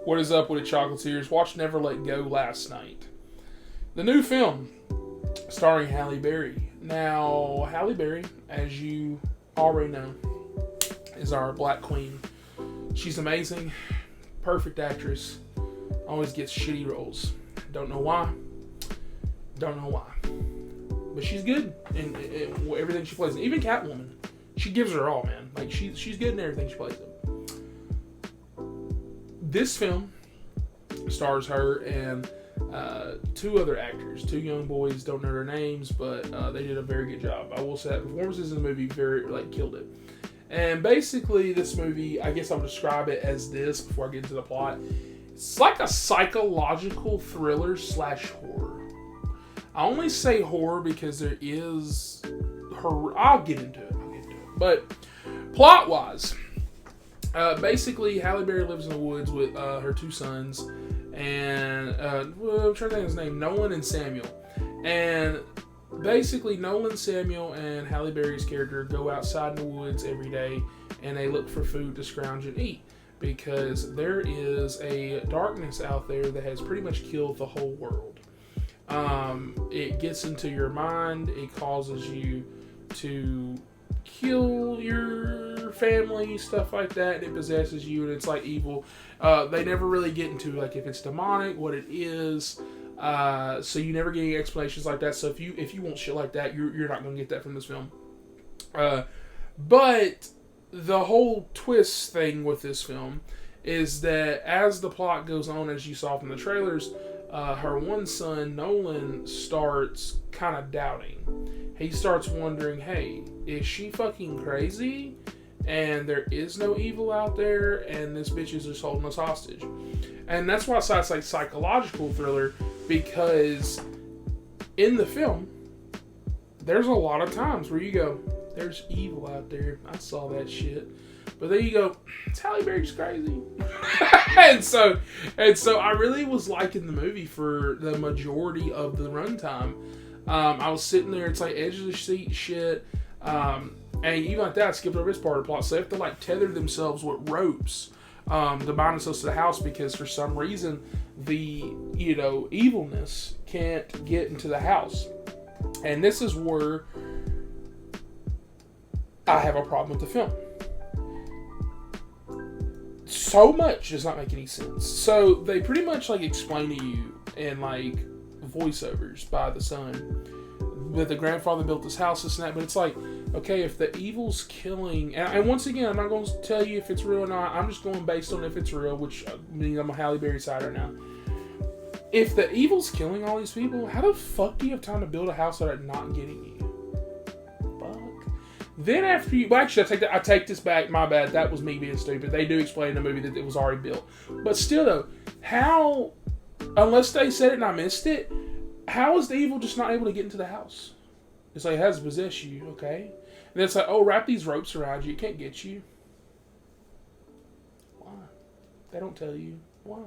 What is up with the Chocolatiers? Watched Never Let Go last night. The new film starring Halle Berry. Now, Halle Berry, as you already know, is our black queen. She's amazing, perfect actress, always gets shitty roles. Don't know why. But she's good in everything she plays. Even Catwoman, she gives her all, man. Like she's good in everything she plays in. This film stars her and two other actors, two young boys. Don't know their names, but they did a very good job. I will say that performances in the movie killed it. And basically, this movie, I guess I'll describe it as this before I get into the plot. It's like a psychological thriller / horror. I only say horror because there is horror. I'll get into it. But plot-wise, basically, Halle Berry lives in the woods with her two sons, and I'm trying to think of his name, Nolan and Samuel. And basically, Nolan, Samuel, and Halle Berry's character go outside in the woods every day, and they look for food to scrounge and eat, because there is a darkness out there that has pretty much killed the whole world. It gets into your mind. It causes you to kill your family, stuff like that, and it possesses you, and it's like evil. They never really get into like if it's demonic, what it is. So you never get any explanations like that. So if you want shit like that, you're not going to get that from this film. But the whole twist thing with this film is that as the plot goes on, as you saw from the trailers, her one son, Nolan, starts kind of doubting. He starts wondering, hey, is she fucking crazy? And there is no evil out there, and this bitch is just holding us hostage. And that's why I say it's like psychological thriller, because in the film, there's a lot of times where you go, there's evil out there. I saw that shit. But then you go, Halle Berry's crazy. and so I really was liking the movie for the majority of the runtime. I was sitting there, it's like edge of the seat shit. And even like that, I skipped over this part of the plot. So they have to like tether themselves with ropes to bind themselves to the house, because for some reason the evilness can't get into the house. And this is where I have a problem with the film. So much does not make any sense. So they pretty much like explain to you in like voiceovers by the son that the grandfather built this house, this and that. But it's like, okay, if the evil's killing, and once again, I'm not going to tell you if it's real or not. I'm just going based on if it's real, which means I'm a Halle Berry side right now. If the evil's killing all these people, how the fuck do you have time to build a house that are not getting you? Then after you... Well, actually, I take this back. My bad. That was me being stupid. They do explain in the movie that it was already built. But still, though, how... Unless they said it and I missed it, how is the evil just not able to get into the house? It's like, it has to possess you, okay? And then it's like, oh, wrap these ropes around you. It can't get you. Why? They don't tell you. Why?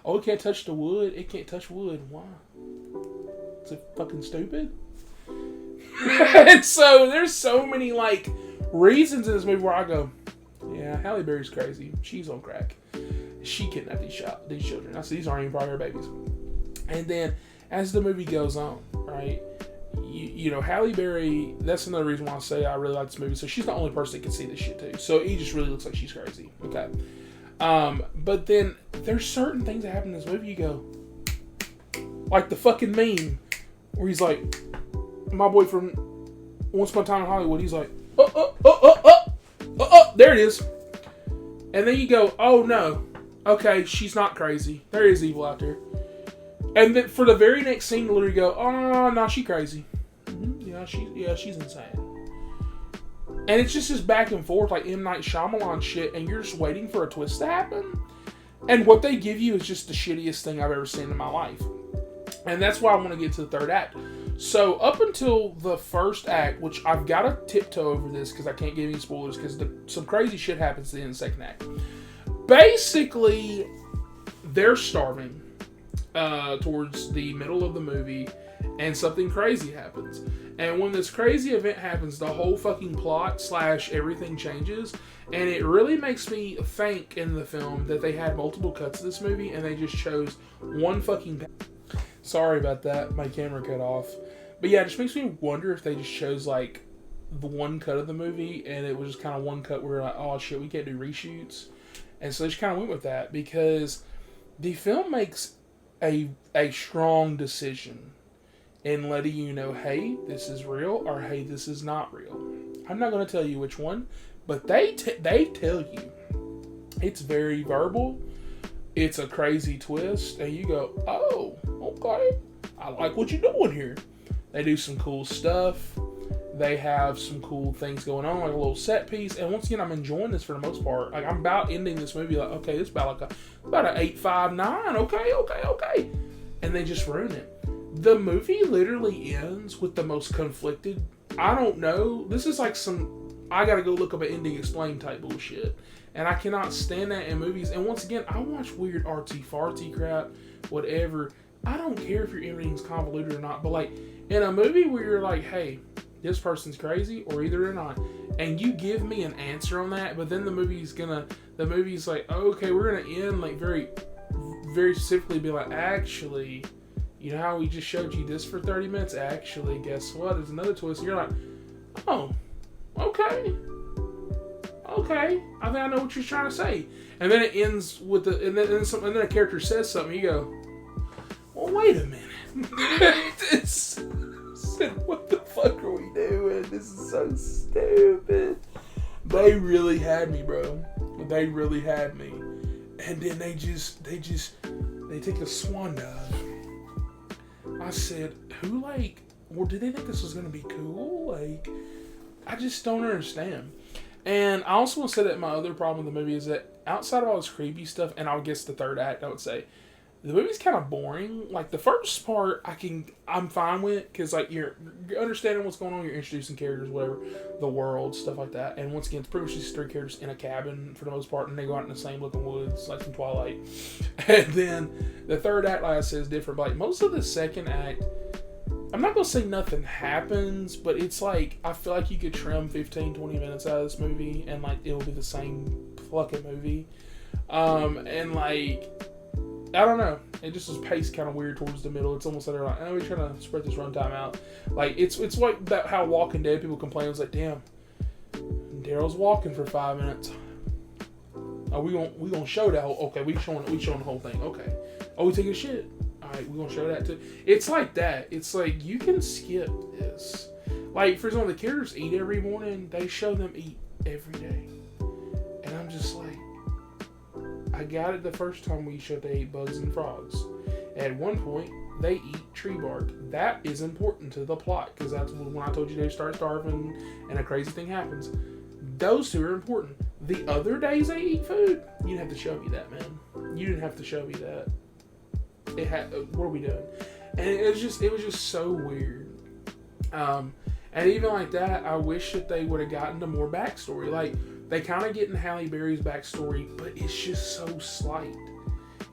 Oh, it can't touch the wood. It can't touch wood. Why? Is it fucking stupid? And so there's so many like reasons in this movie where I go, yeah, Halle Berry's crazy. She's on crack. She kidnapped these children. I said, these aren't even probably her babies. And then as the movie goes on, right, you know, Halle Berry, that's another reason why I say I really like this movie. So she's the only person that can see this shit too. So he just really looks like she's crazy. Okay. But then there's certain things that happen in this movie you go, like the fucking meme where he's like, my boy from Once Upon a Time in Hollywood, he's like, there it is. And then you go, oh no, okay, she's not crazy. There is evil out there. And then for the very next scene, you literally go, oh no, she's crazy. Yeah, she's insane. And it's just this back and forth, like M. Night Shyamalan shit, and you're just waiting for a twist to happen. And what they give you is just the shittiest thing I've ever seen in my life. And that's why I want to get to the third act. So up until the first act, which I've got to tiptoe over this because I can't give any spoilers because some crazy shit happens in the second act. Basically, they're starving towards the middle of the movie, and something crazy happens. And when this crazy event happens, the whole fucking plot / everything changes. And it really makes me think in the film that they had multiple cuts of this movie and they just chose one fucking... Sorry about that. My camera cut off. But yeah, it just makes me wonder if they just chose like the one cut of the movie and it was just kind of one cut where like, oh shit, we can't do reshoots. And so they just kind of went with that because the film makes a strong decision in letting you know, hey, this is real, or hey, this is not real. I'm not going to tell you which one, but they tell you. It's very verbal. It's a crazy twist, and you go, oh, okay, I like what you're doing here. They do some cool stuff. They have some cool things going on, like a little set piece. And once again, I'm enjoying this for the most part. Like, I'm about ending this movie like, okay, it's about an 8.5, 9. Okay. And they just ruin it. The movie literally ends with the most conflicted. I don't know. This is like some I gotta go look up an ending explain type bullshit. And I cannot stand that in movies. And once again, I watch weird artsy fartsy crap, whatever. I don't care if your ending's convoluted or not. But like in a movie where you're like, hey, this person's crazy, or either they're not, and you give me an answer on that, but then the movie's like, oh, okay, we're gonna end like very, very specifically be like, actually, you know how we just showed you this for 30 minutes? Actually, guess what? There's another twist. And you're like, oh, okay. I think I know what you're trying to say. And then it ends with and then a character says something. You go, well, wait a minute. What the fuck are we doing? This is so stupid. They really had me, bro. They really had me. And then they take a swan dive. I said, did they think this was going to be cool? Like, I just don't understand. And I also want to say that my other problem with the movie is that outside of all this creepy stuff, and I guess the third act, I would say, the movie's kind of boring. Like, the first part, I'm fine with, because, like, you're understanding what's going on, you're introducing characters, whatever, the world, stuff like that. And once again, it's pretty much these three characters in a cabin, for the most part, and they go out in the same looking woods, like from Twilight. And then, the third act, like I said, is different. But, like, most of the second act, I'm not going to say nothing happens, but it's like, I feel like you could trim 15, 20 minutes out of this movie, and, like, it'll be the same fucking movie. And, like, I don't know. It just is paced kind of weird towards the middle. It's almost like they're like, oh, we're trying to spread this runtime out. Like, it's like that how Walking Dead people complain. It's like, damn, Daryl's walking for 5 minutes. Oh, we gonna show that whole, okay, we showing the whole thing. Okay. Oh, we taking a shit. Alright, we gonna show that too. It's like that. It's like, you can skip this. Like, for example, the characters eat every morning. They show them eat every day. And I'm just like, I got it the first time we showed they ate bugs and frogs. At one point, they eat tree bark. That is important to the plot, because that's when I told you they start starving and a crazy thing happens. Those two are important. The other days they eat food, you didn't have to show me that, man. You didn't have to show me that. What are we doing? And it was just so weird. And even like that, I wish that they would have gotten to more backstory. Like, they kind of get in Halle Berry's backstory, but it's just so slight.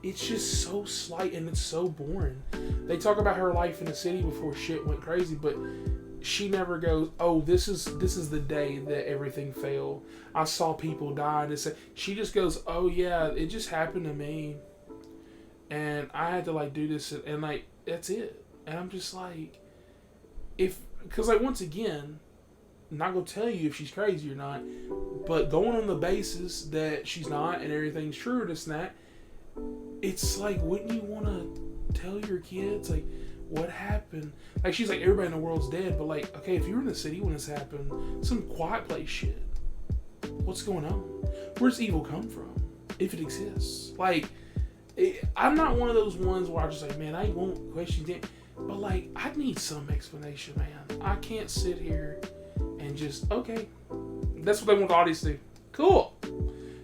It's just so slight, and it's so boring. They talk about her life in the city before shit went crazy, but she never goes, oh, this is the day that everything failed. I saw people die. She just goes, oh yeah, it just happened to me, and I had to like do this, and like that's it. And I'm just like, because like once again, I'm not gonna tell you if she's crazy or not, but going on the basis that she's not and everything's true or this and that, it's like, wouldn't you want to tell your kids like what happened? Like, she's like, everybody in the world's dead, but like, okay, if you were in the city when this happened, some Quiet Place shit, what's going on? Where's evil come from if it exists? Like, I'm not one of those ones where I just like, man, I won't question it, but like, I need some explanation, man. I can't sit here and just, okay, that's what they want the audience to do. Cool.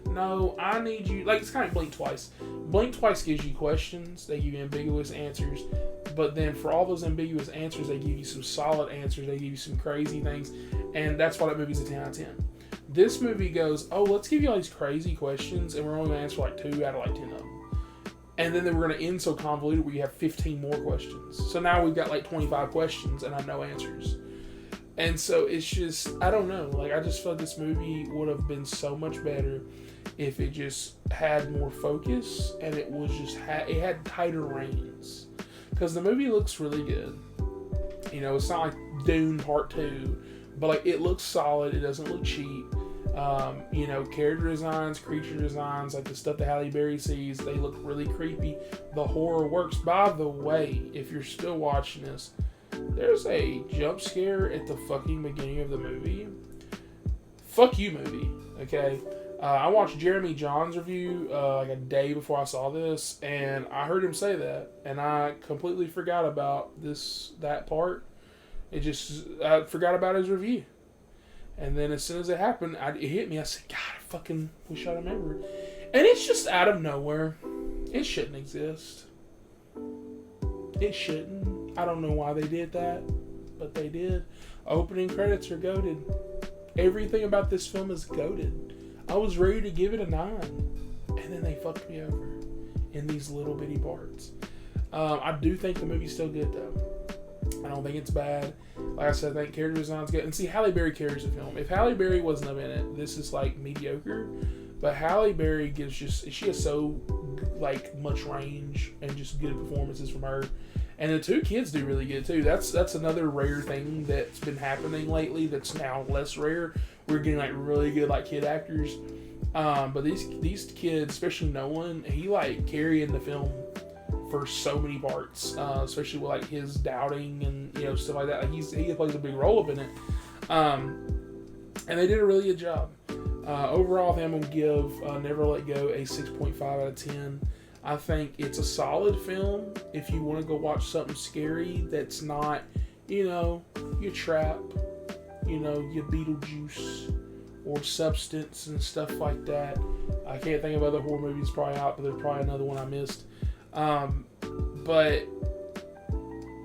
No, I need you, like, it's kind of Blink Twice. Blink Twice gives you questions, they give you ambiguous answers, but then for all those ambiguous answers, they give you some solid answers, they give you some crazy things, and that's why that movie's a 10 out of 10. This movie goes, oh, let's give you all these crazy questions, and we're only going to answer like 2 out of like 10 of them. And then we're going to end so convoluted where you have 15 more questions. So now we've got like 25 questions and I have no answers. And so it's just, I don't know. Like, I just feel like this movie would have been so much better if it just had more focus and it was just, it had tighter reins. Because the movie looks really good. You know, it's not like Dune Part 2, but like it looks solid. It doesn't look cheap. You know, character designs, creature designs, like the stuff that Halle Berry sees, they look really creepy. The horror works. By the way, if you're still watching this, there's a jump scare at the fucking beginning of the movie. Fuck you, movie. Okay? I watched Jeremy John's review like a day before I saw this, and I heard him say that, and I completely forgot about that part. I forgot about his review. And then as soon as it happened, it hit me. I said, God, I fucking wish I remembered. And it's just out of nowhere. It shouldn't exist. It shouldn't. I don't know why they did that, but they did. Opening credits are goated. Everything about this film is goated. I was ready to give it a 9, and then they fucked me over in these little bitty parts. I do think the movie's still good, though. I don't think it's bad. Like I said, I think character design's good. And see, Halle Berry carries the film. If Halle Berry wasn't in it, this is like mediocre. But Halle Berry she has so like much range and just good performances from her. And the two kids do really good too. That's another rare thing that's been happening lately. That's now less rare. We're getting like really good like kid actors. But these kids, especially Nolan, he like carrying the film for so many parts, especially with like his doubting and stuff like that. Like he plays a big role up in it, and they did a really good job. Overall, I think I'm gonna give Never Let Go a 6.5 out of 10. I think it's a solid film if you want to go watch something scary that's not, your Trap, your Beetlejuice or Substance and stuff like that. I can't think of other horror movies probably out, but there's probably another one I missed. But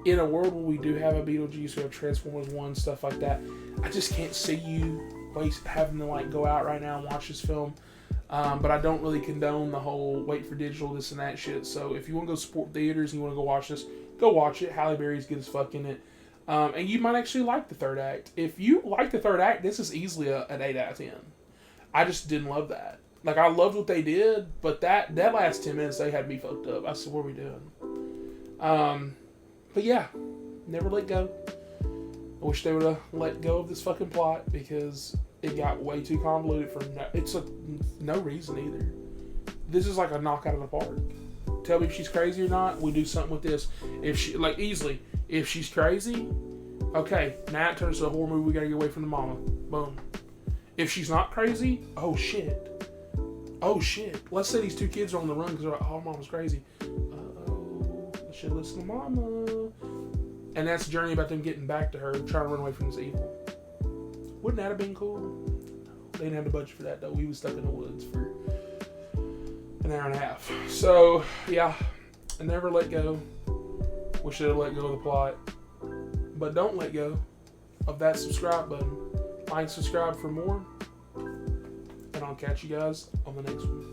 in a world where we do have a Beetlejuice, we have Transformers 1, stuff like that, I just can't see you having to like go out right now and watch this film. But I don't really condone the whole wait for digital, this and that shit. So if you want to go support theaters and you want to go watch this, go watch it. Halle Berry's good as fuck in it. And you might actually like the third act. If you like the third act, this is easily an 8 out of 10. I just didn't love that. Like, I loved what they did, but that last 10 minutes, they had me fucked up. I said, what are we doing? But yeah, Never Let Go. I wish they would have let go of this fucking plot because it got way too convoluted for no reason either. This is like a knockout of the park. Tell me if she's crazy or not, we do something with this. If she's crazy, okay, now it turns to a horror movie, we gotta get away from the mama. Boom. If she's not crazy, oh shit. Let's say these two kids are on the run because they're like, oh, mama's crazy. Uh-oh, I should listen to mama. And that's a journey about them getting back to her, trying to run away from this evil. Wouldn't that have been cool? No, they didn't have the budget for that though. We was stuck in the woods for an hour and a half. So, yeah, I Never Let Go. We should have let go of the plot. But don't let go of that subscribe button. Like, subscribe for more. And I'll catch you guys on the next one.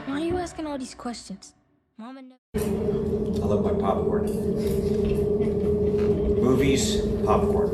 Why are you asking all these questions? Mama knows. I love my popcorn. Movies, popcorn.